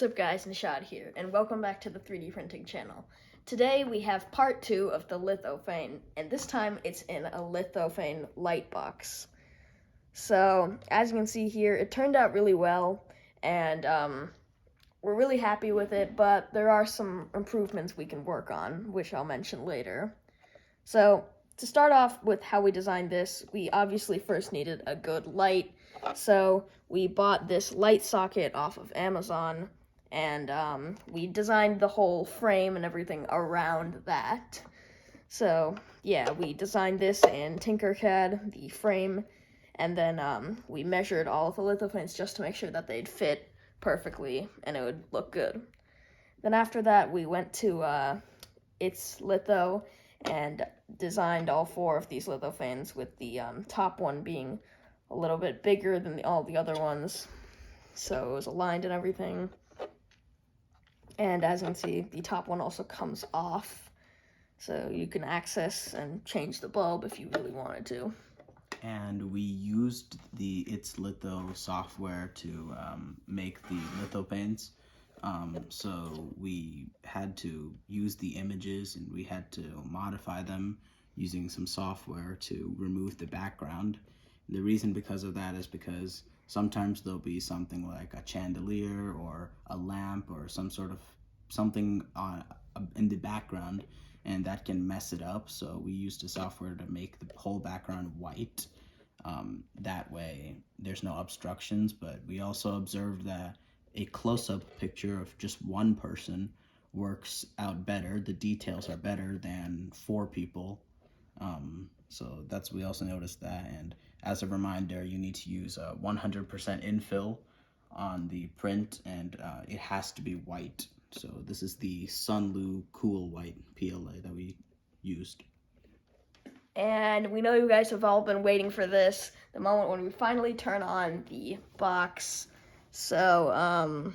What's up guys, Nishad here, and welcome back to the 3D printing channel. Today we have part 2 of the Lithophane, and this time it's in a Lithophane light box. So, as you can see here, it turned out really well, and we're really happy with it, but there are some improvements we can work on, which I'll mention later. So, to start off with how we designed this, we obviously first needed a good light. So we bought this light socket off of Amazon, and we designed the whole frame and everything around that. So yeah, we designed this in Tinkercad, the frame, and then we measured all of the lithophanes just to make sure that they'd fit perfectly and it would look good. Then after that, we went to It's Litho and designed all 4 of these lithophanes, with the top one being a little bit bigger than all the other ones, so it was aligned and everything. And as you can see, the top one also comes off, so you can access and change the bulb if you really wanted to. And we used the It's Litho software to make the lithophanes. So we had to use the images and we had to modify them using some software to remove the background. And the reason because of that is because sometimes there'll be something like a chandelier or a lamp or some sort of something in the background, and that can mess it up. So we used a software to make the whole background white. That way there's no obstructions, but we also observed that a close-up picture of just one person works out better. The details are better than 4 people. So we also noticed that. And as a reminder, you need to use 100% infill on the print, and it has to be white. So this is the Sunlu Cool White PLA that we used. And we know you guys have all been waiting for this, the moment when we finally turn on the box. So,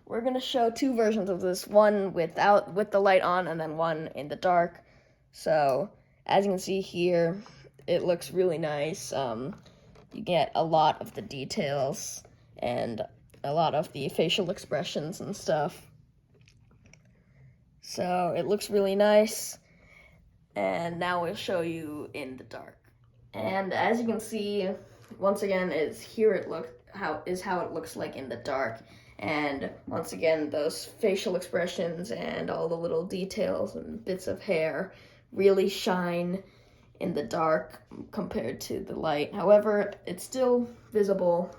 we're gonna show 2 versions of this, one with the light on and then one in the dark. So, as you can see here, it looks really nice. You get a lot of the details and a lot of the facial expressions and stuff. So, it looks really nice. And now we'll show you in the dark. And as you can see, once again, how it looks like in the dark. And once again, those facial expressions and all the little details and bits of hair really shine in the dark compared to the light. However, it's still visible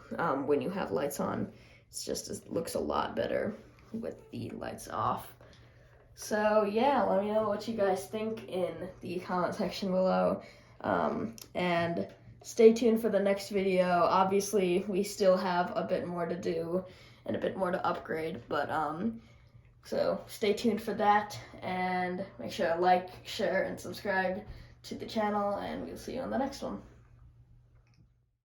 when you have lights on. It looks a lot better with the lights off. So yeah, let me know what you guys think in the comment section below. And stay tuned for the next video. Obviously, we still have a bit more to do and a bit more to upgrade, but so stay tuned for that, and make sure to like, share, and subscribe to the channel, and we'll see you on the next one.